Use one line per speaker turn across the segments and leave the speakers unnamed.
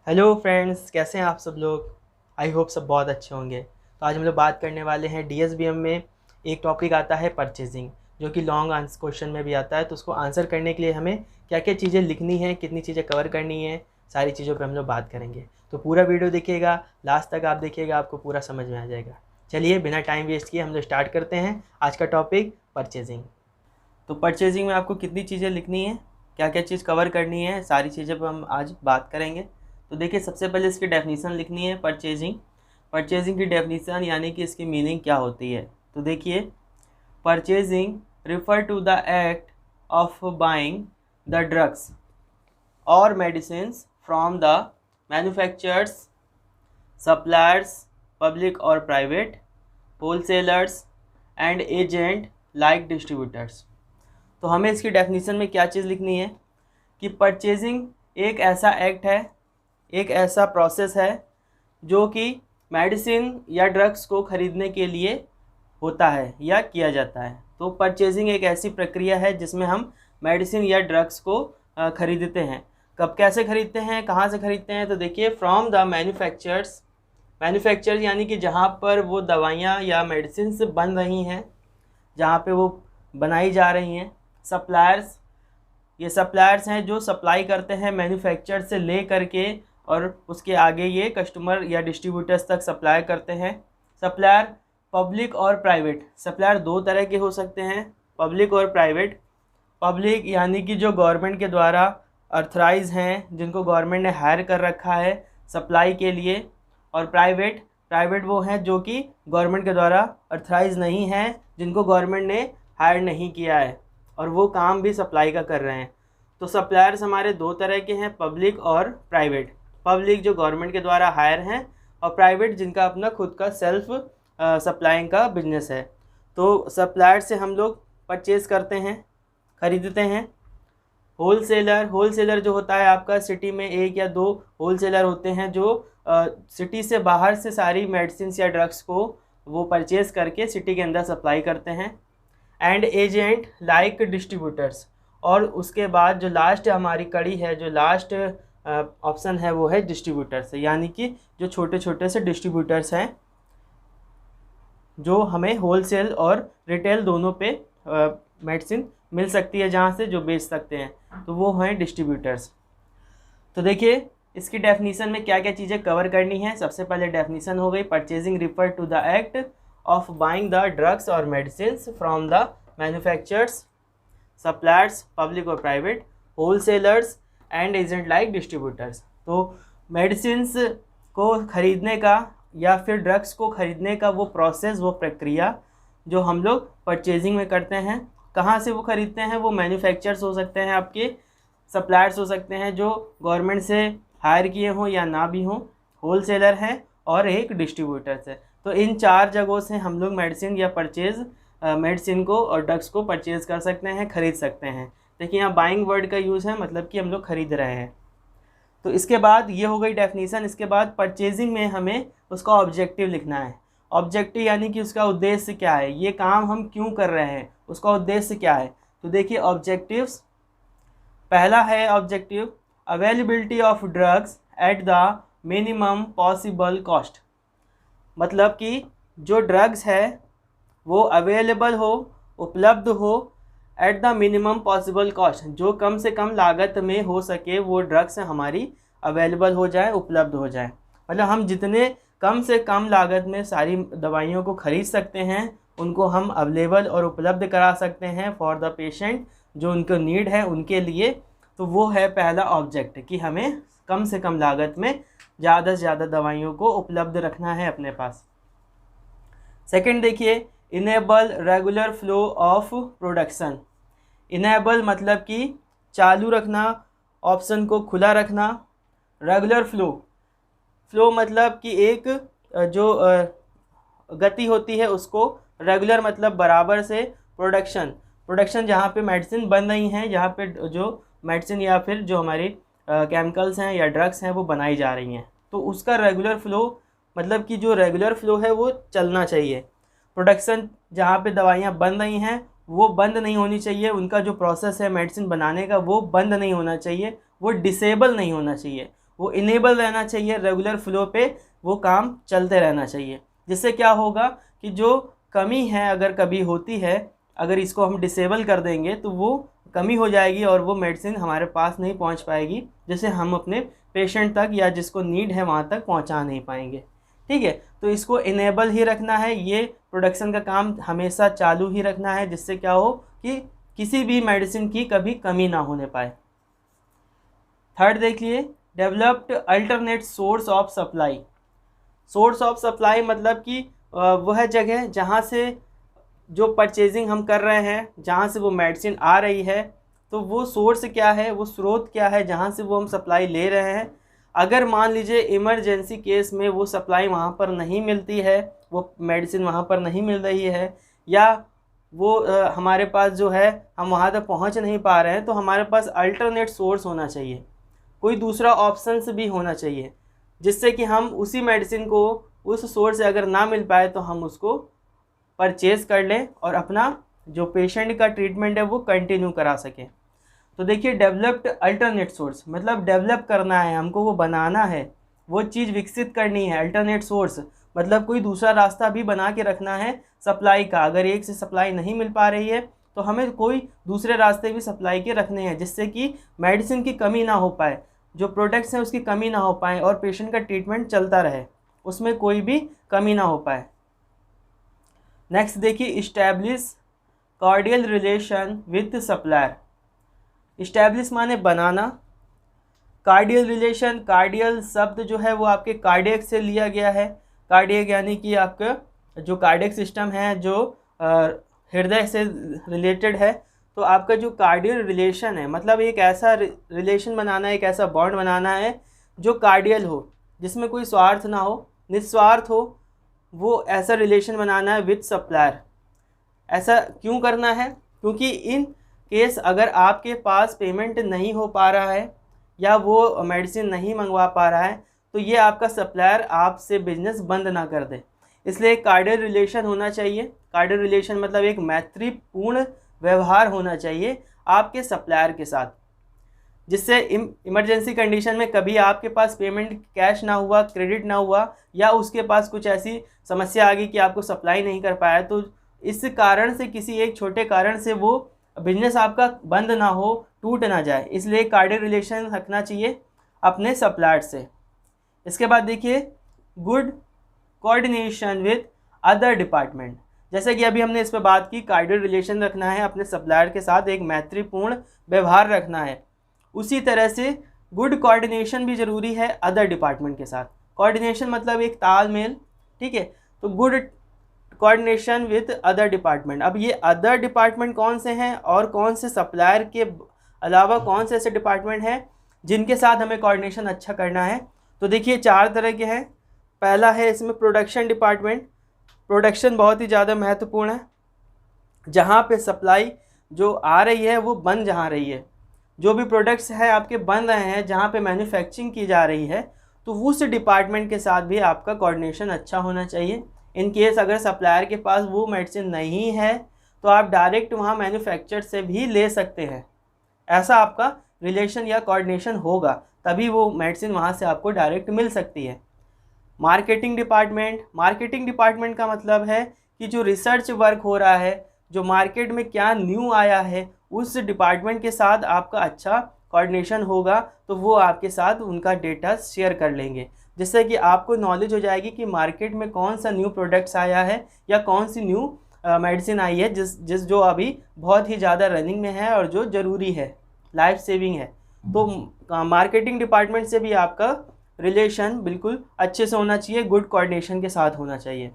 Hello friends, कैसे हैं आप सब लोग। आई होप सब बहुत अच्छे होंगे। तो आज हम लोग बात करने वाले हैं डीएसबीएम में एक टॉपिक आता है परचेजिंग, जो कि लॉन्ग आंसर क्वेश्चन में भी आता है। तो उसको आंसर करने के लिए हमें क्या क्या चीज़ें लिखनी है, कितनी चीज़ें कवर करनी है, सारी चीज़ों पर हम लोग बात करेंगे। तो पूरा वीडियो देखिएगा, लास्ट तक आप देखिएगा, आपको पूरा समझ में आ जाएगा। चलिए बिना टाइम वेस्ट किए हम लोग स्टार्ट करते हैं आज का टॉपिक परचेजिंग। तो परचेजिंग में आपको कितनी चीज़ें लिखनी है, क्या क्या चीज़ कवर करनी है, सारी चीज़ें पर हम आज बात करेंगे। तो देखिए, सबसे पहले इसकी डेफिनीसन लिखनी है परचेजिंग। परचेजिंग की डेफिनीसन यानी कि इसकी मीनिंग क्या होती है। तो देखिए, purchasing refer to the act of buying the drugs और medicines from the manufacturers, suppliers public और private, wholesalers and agent like distributors. तो हमें इसकी डेफिनीसन में क्या चीज़ लिखनी है कि परचेजिंग एक ऐसा एक्ट है, एक ऐसा प्रोसेस है जो कि मेडिसिन या ड्रग्स को ख़रीदने के लिए होता है या किया जाता है। तो परचेजिंग एक ऐसी प्रक्रिया है जिसमें हम मेडिसिन या ड्रग्स को ख़रीदते हैं। कब, कैसे ख़रीदते हैं, कहाँ से ख़रीदते हैं। तो देखिए, फ्रॉम द मैन्युफैक्चरर्स, मैन्युफैक्चर यानी कि जहाँ पर वो दवाइयाँ या मेडिसिन बन रही हैं, जहाँ पे वो बनाई जा रही हैं। सप्लायर्स, ये सप्लायर्स हैं जो सप्लाई करते हैं मैन्युफैक्चर से ले करके और उसके आगे ये कस्टमर या डिस्ट्रीब्यूटर्स तक सप्लाई करते हैं। सप्लायर पब्लिक और प्राइवेट, सप्लायर दो तरह के हो सकते हैं, पब्लिक और प्राइवेट। पब्लिक यानी कि जो गवर्नमेंट के द्वारा ऑथराइज हैं, जिनको गवर्नमेंट ने हायर कर रखा है सप्लाई के लिए। और प्राइवेट, प्राइवेट वो हैं जो कि गवर्नमेंट के द्वारा ऑथराइज नहीं हैं, जिनको गवर्नमेंट ने हायर नहीं किया है और वो काम भी सप्लाई का कर रहे हैं। तो सप्लायर्स हमारे दो तरह के हैं, पब्लिक और प्राइवेट। पब्लिक जो गवर्नमेंट के द्वारा हायर हैं, और प्राइवेट जिनका अपना खुद का सेल्फ सप्लाइंग का बिजनेस है। तो सप्लायर से हम लोग परचेज़ करते हैं, ख़रीदते हैं। होलसेलर, होलसेलर जो होता है आपका सिटी में एक या दो होलसेलर होते हैं जो सिटी से बाहर से सारी मेडिसिन या ड्रग्स को वो परचेज़ करके सिटी के अंदर सप्लाई करते हैं। एंड एजेंट लाइक डिस्ट्रीब्यूटर्स, और उसके बाद जो लास्ट हमारी कड़ी है, जो लास्ट ऑप्शन है वो है डिस्ट्रीब्यूटर्स, यानी कि जो छोटे छोटे से डिस्ट्रीब्यूटर्स हैं जो हमें होलसेल और रिटेल दोनों पे मेडिसिन मिल सकती है, जहाँ से जो बेच सकते हैं, तो वो हैं डिस्ट्रीब्यूटर्स। तो देखिए, इसकी डेफिनीसन में क्या क्या चीज़ें कवर करनी है। सबसे पहले डेफिनीसन हो गई, purchasing refer to the act of buying the drugs और medicines from the manufacturers, suppliers public और private, wholesalers and agent like distributors. तो मेडिसिन्स को ख़रीदने का या फिर ड्रग्स को ख़रीदने का वो प्रोसेस, वो प्रक्रिया जो हम लोग परचेजिंग में करते हैं। कहाँ से वो ख़रीदते हैं, वो मैन्युफैक्चरर्स हो सकते हैं, आपके सप्लायर्स हो सकते हैं जो गवर्नमेंट से हायर किए हों या ना भी हों, होलसेलर हैं, और एक डिस्ट्रीब्यूटर्स है। तो इन चार जगहों से हम लोग मेडिसिन या मेडिसिन को और ड्रग्स को परचेज़ कर सकते हैं, ख़रीद सकते हैं। देखिए, यहाँ बाइंग वर्ड का यूज़ है, मतलब कि हम लोग ख़रीद रहे हैं। तो इसके बाद ये हो गई डेफिनीसन। इसके बाद परचेजिंग में हमें उसका ऑब्जेक्टिव लिखना है। ऑब्जेक्टिव यानी कि उसका उद्देश्य क्या है, ये काम हम क्यों कर रहे हैं, उसका उद्देश्य क्या है। तो देखिए, ऑब्जेक्टिव्स, पहला है objective availability of drugs at the minimum possible cost, मतलब कि जो ड्रग्स है वो अवेलेबल हो, उपलब्ध हो, at the minimum possible cost, जो कम से कम लागत में हो सके वो ड्रग्स हमारी अवेलेबल हो जाए, उपलब्ध हो जाए। मतलब हम जितने कम से कम लागत में सारी दवाइयों को ख़रीद सकते हैं, उनको हम अवेलेबल और उपलब्ध करा सकते हैं फॉर द पेशेंट, जो उनको नीड है उनके लिए। तो वो है पहला ऑब्जेक्ट, कि हमें कम से कम लागत में ज़्यादा से ज़्यादा दवाइयों को उपलब्ध रखना है अपने पास। सेकंड देखिए, enable regular flow of production. Enable मतलब कि चालू रखना, ऑप्शन को खुला रखना। रेगुलर फ्लो, फ्लो मतलब कि एक जो गति होती है उसको, रेगुलर मतलब बराबर से। प्रोडक्शन, प्रोडक्शन जहाँ पे मेडिसिन बन रही हैं, जहाँ पे जो मेडिसिन या फिर जो हमारी केमिकल्स हैं या ड्रग्स हैं वो बनाई जा रही हैं, तो उसका रेगुलर फ्लो मतलब कि जो रेगुलर फ्लो है वो चलना चाहिए। प्रोडक्शन जहाँ पे दवाइयाँ बन रही हैं वो बंद नहीं होनी चाहिए, उनका जो प्रोसेस है मेडिसिन बनाने का वो बंद नहीं होना चाहिए, वो डिसेबल नहीं होना चाहिए, वो इनेबल रहना चाहिए, रेगुलर फ्लो पे वो काम चलते रहना चाहिए। जिससे क्या होगा कि जो कमी है अगर कभी होती है, अगर इसको हम डिसेबल कर देंगे तो वो कमी हो जाएगी और वो मेडिसिन हमारे पास नहीं पहुंच पाएगी, जिससे हम अपने पेशेंट तक या जिसको नीड है वहाँ तक पहुँचा नहीं पाएंगे। ठीक है, तो इसको इनेबल ही रखना है, ये प्रोडक्शन का काम हमेशा चालू ही रखना है, जिससे क्या हो कि किसी भी मेडिसिन की कभी कमी ना होने पाए। थर्ड देखिए, developed alternate source of supply. Source of supply मतलब कि वह जगह जहाँ से जो परचेजिंग हम कर रहे हैं, जहाँ से वो मेडिसिन आ रही है, तो वो सोर्स क्या है, वो स्रोत क्या है जहाँ से वो हम सप्लाई ले रहे हैं। अगर मान लीजिए इमरजेंसी केस में वो सप्लाई वहाँ पर नहीं मिलती है, वो मेडिसिन वहाँ पर नहीं मिल रही है, या वो हमारे पास जो है हम वहाँ तक पहुँच नहीं पा रहे हैं, तो हमारे पास अल्टरनेट सोर्स होना चाहिए, कोई दूसरा ऑप्शंस भी होना चाहिए, जिससे कि हम उसी मेडिसिन को उस सोर्स से अगर ना मिल पाए तो हम उसको परचेज़ कर लें और अपना जो पेशेंट का ट्रीटमेंट है वो कंटिन्यू करा सकें। तो देखिए, डेवलप्ड अल्टरनेट सोर्स मतलब डेवलप करना है हमको, वो बनाना है, वो चीज़ विकसित करनी है। अल्टरनेट सोर्स मतलब कोई दूसरा रास्ता भी बना के रखना है सप्लाई का। अगर एक से सप्लाई नहीं मिल पा रही है तो हमें कोई दूसरे रास्ते भी सप्लाई के रखने हैं, जिससे कि मेडिसिन की कमी ना हो पाए, जो प्रोडक्ट्स हैं उसकी कमी ना हो पाए और पेशेंट का ट्रीटमेंट चलता रहे, उसमें कोई भी कमी ना हो पाए। नेक्स्ट देखिए, establish cordial relation with supplier. Establish माने बनाना, कार्डियल रिलेशन, कार्डियल शब्द जो है वो आपके कार्डियक से लिया गया है। कार्डियक यानी कि आपका जो कार्डियक सिस्टम है जो हृदय से रिलेटेड है, तो आपका जो कार्डियल रिलेशन है मतलब एक ऐसा रिलेशन बनाना है, एक ऐसा बॉन्ड बनाना है जो कार्डियल हो, जिसमें कोई स्वार्थ ना हो, निस्वार्थ हो, वो ऐसा रिलेशन बनाना है विद सप्लायर। ऐसा क्यों करना है? क्योंकि इन केस अगर आपके पास पेमेंट नहीं हो पा रहा है या वो मेडिसिन नहीं मंगवा पा रहा है, तो ये आपका सप्लायर आपसे बिजनेस बंद ना कर दे। इसलिए कार्डियल रिलेशन होना चाहिए। कार्डियल रिलेशन मतलब एक मैत्रीपूर्ण व्यवहार होना चाहिए आपके सप्लायर के साथ, जिससे इमरजेंसी कंडीशन में कभी आपके पास पेमेंट कैश ना हुआ, क्रेडिट ना हुआ, या उसके पास कुछ ऐसी समस्या आ गई कि आपको सप्लाई नहीं कर पाया, तो इस कारण से किसी एक छोटे कारण से वो बिजनेस आपका बंद ना हो, टूट ना जाए, इसलिए कार्डियल रिलेशन रखना चाहिए अपने सप्लायर से। इसके बाद देखिए, good coordination with other department. जैसे कि अभी हमने इस पर बात की, कार्डियल रिलेशन रखना है अपने सप्लायर के साथ, एक मैत्रीपूर्ण व्यवहार रखना है। उसी तरह से गुड कोऑर्डिनेशन भी ज़रूरी है अदर डिपार्टमेंट के साथ। कोऑर्डिनेशन मतलब एक तालमेल, ठीक है। तो good coordination with other department. अब ये अदर डिपार्टमेंट कौन से हैं और कौन से सप्लायर के अलावा कौन से ऐसे डिपार्टमेंट हैं जिनके साथ हमें कोऑर्डिनेशन अच्छा करना है? तो देखिए, 4 तरह के हैं। पहला है इसमें प्रोडक्शन डिपार्टमेंट। प्रोडक्शन बहुत ही ज़्यादा महत्वपूर्ण है, जहाँ पे सप्लाई जो आ रही है वो बन जहाँ रही है, जो भी प्रोडक्ट्स हैं आपके बन रहे हैं, जहाँ पे मैन्युफैक्चरिंग की जा रही है, तो उस डिपार्टमेंट के साथ भी आपका कोऑर्डिनेशन अच्छा होना चाहिए। इन केस अगर सप्लायर के पास वो मेडिसिन नहीं है तो आप डायरेक्ट वहाँ मैन्युफैक्चर से भी ले सकते हैं। ऐसा आपका रिलेशन या कोऑर्डिनेशन होगा, तभी वो मेडिसिन वहाँ से आपको डायरेक्ट मिल सकती है। Marketing department. मार्केटिंग डिपार्टमेंट का मतलब है कि जो रिसर्च वर्क हो रहा है, जो मार्केट में क्या न्यू आया है, उस डिपार्टमेंट के साथ आपका अच्छा कोऑर्डिनेशन होगा, तो वो आपके साथ उनका डेटा शेयर कर लेंगे, जिससे कि आपको नॉलेज हो जाएगी कि मार्केट में कौन सा न्यू प्रोडक्ट्स आया है या कौन सी न्यू मेडिसिन आई है जिस जो अभी बहुत ही ज़्यादा रनिंग में है और जो ज़रूरी है, लाइफ सेविंग है। तो मार्केटिंग डिपार्टमेंट से भी आपका रिलेशन बिल्कुल अच्छे से होना चाहिए, गुड कोऑर्डिनेशन के साथ होना चाहिए।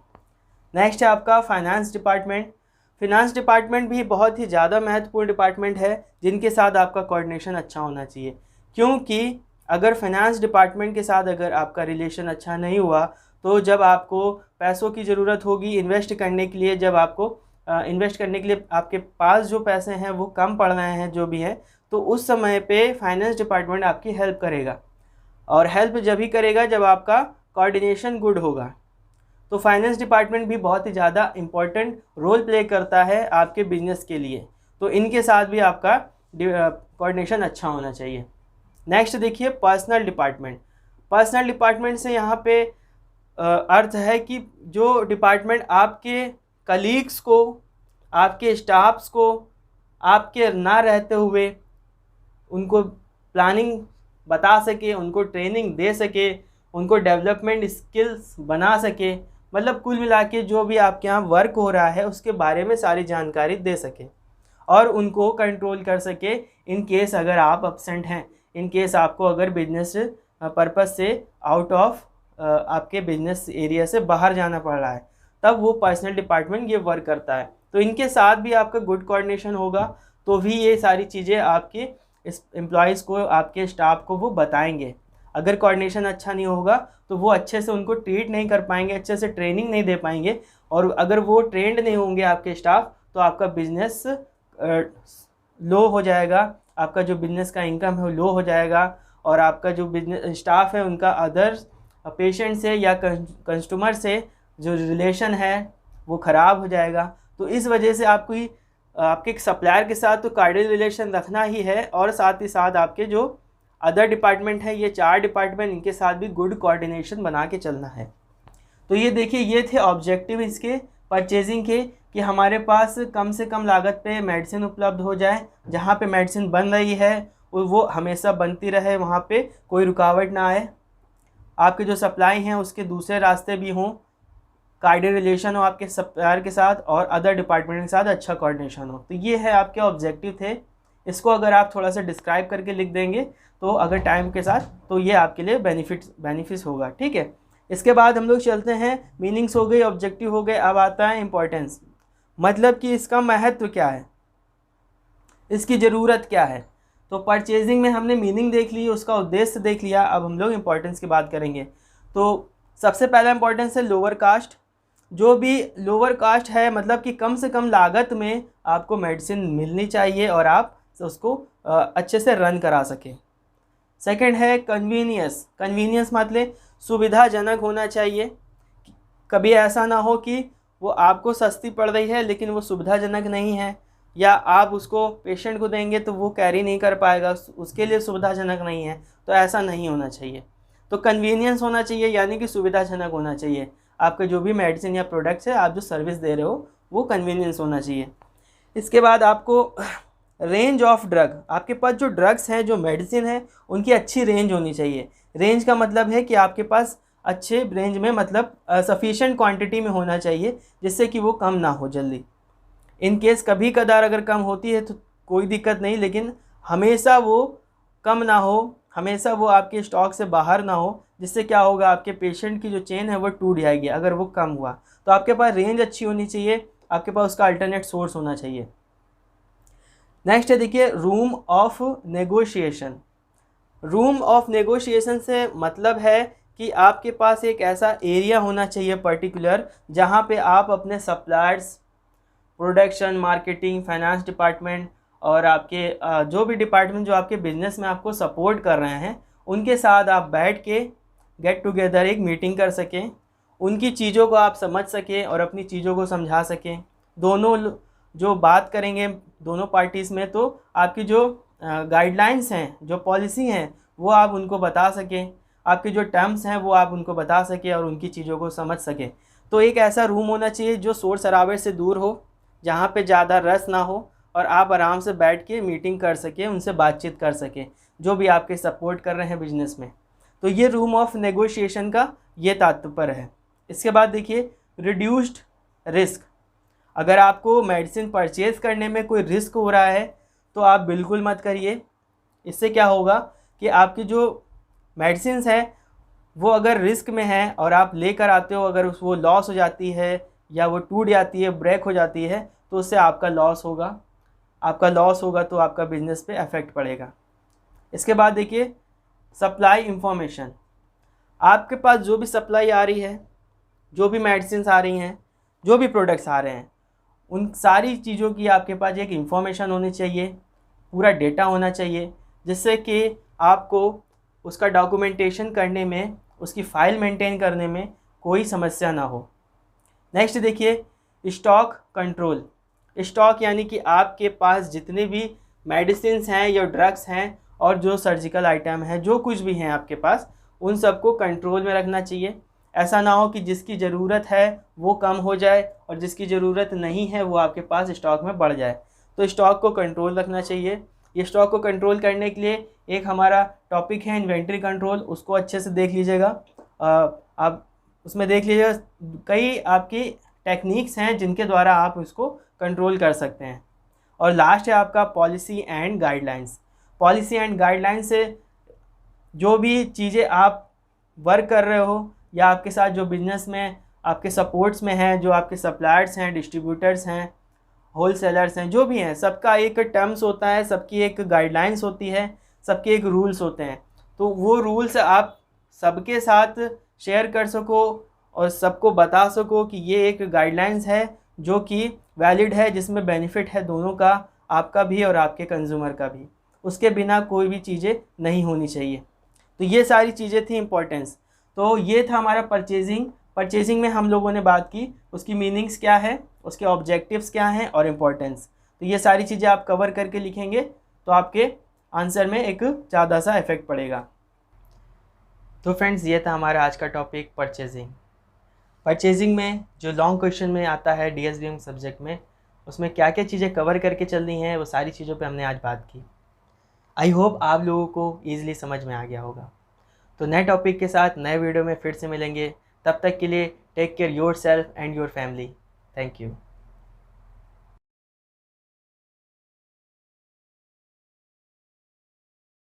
नेक्स्ट है आपका फाइनेंस डिपार्टमेंट। फिनांस डिपार्टमेंट भी बहुत ही ज़्यादा महत्वपूर्ण डिपार्टमेंट है, जिनके साथ आपका कोऑर्डिनेशन अच्छा होना चाहिए। क्योंकि अगर फाइनेंस डिपार्टमेंट के साथ अगर आपका रिलेशन अच्छा नहीं हुआ, तो जब आपको पैसों की ज़रूरत होगी इन्वेस्ट करने के लिए, जब आपको इन्वेस्ट करने के लिए आपके पास जो पैसे हैं वो कम पड़ रहे हैं जो भी है, तो उस समय पे फाइनेंस डिपार्टमेंट आपकी हेल्प करेगा। और हेल्प जब ही करेगा जब आपका कोऑर्डिनेशन गुड होगा। तो फाइनेंस डिपार्टमेंट भी बहुत ही ज़्यादा इम्पॉर्टेंट रोल प्ले करता है आपके बिजनेस के लिए, तो इनके साथ भी आपका कोऑर्डिनेशन अच्छा होना चाहिए। नेक्स्ट देखिए, पर्सनल डिपार्टमेंट। पर्सनल डिपार्टमेंट से यहाँ पे अर्थ है कि जो डिपार्टमेंट आपके कलीग्स को, आपके स्टाफ्स को, आपके ना रहते हुए उनको प्लानिंग बता सके, उनको ट्रेनिंग दे सके, उनको डेवलपमेंट स्किल्स बना सके, मतलब कुल मिला के जो भी आपके यहाँ वर्क हो रहा है उसके बारे में सारी जानकारी दे सके और उनको कंट्रोल कर सके इन केस अगर आप अपसेंट हैं, इन केस आपको अगर बिजनेस पर्पस से आउट ऑफ आपके बिजनेस एरिया से बाहर जाना पड़ रहा है, तब वो पर्सनल डिपार्टमेंट ये वर्क करता है। तो इनके साथ भी आपका गुड कोऑर्डिनेशन होगा तो भी ये सारी चीज़ें आपके इस एम्प्लॉयज़ को, आपके स्टाफ को वो बताएंगे। अगर कोऑर्डिनेशन अच्छा नहीं होगा तो वो अच्छे से उनको ट्रीट नहीं कर पाएंगे, अच्छे से ट्रेनिंग नहीं दे पाएंगे, और अगर वो ट्रेंड नहीं होंगे आपके स्टाफ तो आपका बिजनेस लो हो जाएगा, आपका जो बिजनेस का इनकम है वो लो हो जाएगा, और आपका जो बिजनेस स्टाफ है उनका अदर पेशेंट से या कस्टमर से जो रिलेशन है वो ख़राब हो जाएगा। तो इस वजह से आपको आपके सप्लायर के साथ तो कार्डियल रिलेशन रखना ही है, और साथ ही साथ आपके जो अदर डिपार्टमेंट है, ये 4 डिपार्टमेंट, इनके साथ भी गुड कोऑर्डिनेशन बना के चलना है। तो ये देखिए, ये थे ऑब्जेक्टिव इसके परचेजिंग के कि हमारे पास कम से कम लागत पे मेडिसिन उपलब्ध हो जाए, जहाँ पे मेडिसिन बन रही है वो हमेशा बनती रहे, वहाँ पे कोई रुकावट ना आए, आपके जो सप्लाई हैं उसके दूसरे रास्ते भी हों, कार्डियल रिलेशन हो आपके सप्लायर के साथ, और अदर डिपार्टमेंट के साथ अच्छा कोऑर्डिनेशन हो। तो ये है आपके ऑब्जेक्टिव थे। इसको अगर आप थोड़ा सा डिस्क्राइब करके लिख देंगे तो अगर टाइम के साथ, तो ये आपके लिए बेनिफिट्स होगा। ठीक है, इसके बाद हम लोग चलते हैं, मीनिंग्स हो गई, ऑब्जेक्टिव हो गए, अब आता है इम्पोर्टेंस, मतलब कि इसका महत्व क्या है, इसकी ज़रूरत क्या है। तो परचेजिंग में हमने मीनिंग देख ली, उसका उद्देश्य देख लिया, अब हम लोग इम्पोर्टेंस की बात करेंगे। तो सबसे पहला इम्पोर्टेंस है लोअर कास्ट। जो भी लोअर कास्ट है, मतलब कि कम से कम लागत में आपको मेडिसिन मिलनी चाहिए और आप उसको अच्छे से रन करा सकें। सेकंड है कन्वीनियंस। कन्वीनियंस मतलब सुविधाजनक होना चाहिए। कभी ऐसा ना हो कि वो आपको सस्ती पड़ रही है लेकिन वो सुविधाजनक नहीं है, या आप उसको पेशेंट को देंगे तो वो कैरी नहीं कर पाएगा, उसके लिए सुविधाजनक नहीं है, तो ऐसा नहीं होना चाहिए। तो कन्वीनियंस होना चाहिए, यानी कि सुविधाजनक होना चाहिए। आपके जो भी मेडिसिन या प्रोडक्ट्स है, आप जो सर्विस दे रहे हो, वो कन्वीनियंस होना चाहिए। इसके बाद आपको रेंज ऑफ ड्रग, आपके पास जो ड्रग्स हैं, जो मेडिसिन है, उनकी अच्छी रेंज होनी चाहिए। रेंज का मतलब है कि आपके पास अच्छे रेंज में, मतलब सफिशिएंट क्वांटिटी में होना चाहिए, जिससे कि वो कम ना हो जल्दी। इन केस कभी कदार अगर कम होती है तो कोई दिक्कत नहीं, लेकिन हमेशा वो कम ना हो, हमेशा वो आपके स्टॉक से बाहर ना हो, जिससे क्या होगा, आपके पेशेंट की जो चेन है वो टूट जाएगी अगर वो कम हुआ। तो आपके पास रेंज अच्छी होनी चाहिए, आपके पास उसका अल्टरनेट सोर्स होना चाहिए। नेक्स्ट है देखिए, room of negotiation. Room of negotiation से मतलब है कि आपके पास एक ऐसा एरिया होना चाहिए पर्टिकुलर, जहाँ पे आप अपने suppliers, production, marketing, finance department और आपके जो भी डिपार्टमेंट जो आपके बिजनेस में आपको सपोर्ट कर रहे हैं, उनके साथ आप बैठ के गेट टुगेदर एक मीटिंग कर सकें, उनकी चीज़ों को आप समझ सकें और अपनी चीज़ों को समझा सकें। दोनों जो बात करेंगे दोनों पार्टीज़ में, तो आपकी जो गाइडलाइंस हैं, जो पॉलिसी हैं, वो आप उनको बता सकें, आपके जो टर्म्स हैं वो आप उनको बता सकें और उनकी चीज़ों को समझ सकें। तो एक ऐसा रूम होना चाहिए जो शोर शराबे से दूर हो, जहाँ पे ज़्यादा रश ना हो, और आप आराम से बैठ के मीटिंग कर सकें, उनसे बातचीत कर सकें, जो भी आपके सपोर्ट कर रहे हैं बिजनेस में। तो ये रूम ऑफ नेगोशिएशन का ये तात्पर्य है। इसके बाद देखिए, रिड्यूस्ड रिस्क। अगर आपको मेडिसिन परचेज़ करने में कोई रिस्क हो रहा है तो आप बिल्कुल मत करिए। इससे क्या होगा कि आपकी जो मेडिसिन्स है वो अगर रिस्क में है और आप लेकर आते हो, अगर वो लॉस हो जाती है या वो टूट जाती है, ब्रेक हो जाती है, तो उससे आपका लॉस होगा। आपका लॉस होगा तो आपका बिजनेस पे इफ़ेक्ट पड़ेगा। इसके बाद देखिए, सप्लाई इंफॉर्मेशन। आपके पास जो भी सप्लाई आ रही है, जो भी मेडिसिन्स आ रही हैं, जो भी प्रोडक्ट्स आ रहे हैं, उन सारी चीज़ों की आपके पास एक इंफॉर्मेशन होनी चाहिए, पूरा डेटा होना चाहिए, जिससे कि आपको उसका डॉक्यूमेंटेशन करने में, उसकी फ़ाइल मेंटेन करने में कोई समस्या ना हो। नेक्स्ट देखिए, स्टॉक कंट्रोल। स्टॉक यानी कि आपके पास जितने भी मेडिसिन्स हैं या ड्रग्स हैं और जो सर्जिकल आइटम हैं, जो कुछ भी हैं आपके पास, उन सबको कंट्रोल में रखना चाहिए। ऐसा ना हो कि जिसकी ज़रूरत है वो कम हो जाए और जिसकी ज़रूरत नहीं है वो आपके पास स्टॉक में बढ़ जाए। तो स्टॉक को कंट्रोल रखना चाहिए। ये स्टॉक को कंट्रोल करने के लिए एक हमारा टॉपिक है इन्वेंट्री कंट्रोल, उसको अच्छे से देख लीजिएगा। आप उसमें देख लीजिएगा कई आपकी टेक्निक्स हैं जिनके द्वारा आप उसको कंट्रोल कर सकते हैं। और लास्ट है आपका policy and guidelines. Policy and guidelines से जो भी चीज़ें आप वर्क कर रहे हो या आपके साथ जो बिजनेस में आपके सपोर्ट्स में हैं, जो आपके सप्लायर्स हैं, डिस्ट्रीब्यूटर्स हैं, होलसेलर्स हैं, जो भी हैं, सबका एक टर्म्स होता है, सबकी एक गाइडलाइंस होती है, सबके एक रूल्स होते हैं। तो वो रूल्स आप सबके साथ शेयर कर सको और सबको बता सको कि ये एक गाइडलाइंस है जो कि वैलिड है, जिसमें बेनिफिट है दोनों का, आपका भी और आपके कंज्यूमर का भी। उसके बिना कोई भी चीज़ें नहीं होनी चाहिए। तो ये सारी चीज़ें थी इम्पोर्टेंस। तो ये था हमारा परचेजिंग में हम लोगों ने बात की, उसकी मीनिंग्स क्या है, उसके ऑब्जेक्टिव्स क्या हैं और इम्पोर्टेंस। तो ये सारी चीज़ें आप कवर करके लिखेंगे तो आपके आंसर में एक ज़्यादा सा इफेक्ट पड़ेगा। तो फ्रेंड्स, ये था हमारा आज का टॉपिक परचेजिंग में जो लॉन्ग क्वेश्चन में आता है DSBM सब्जेक्ट में, उसमें क्या क्या चीज़ें कवर करके चलनी है, वो सारी चीज़ों पे हमने आज बात की। आई होप आप लोगों को ईजिली समझ में आ गया होगा। तो नए टॉपिक के साथ नए वीडियो में फिर से मिलेंगे। तब तक के लिए take care yourself and your family. Thank you.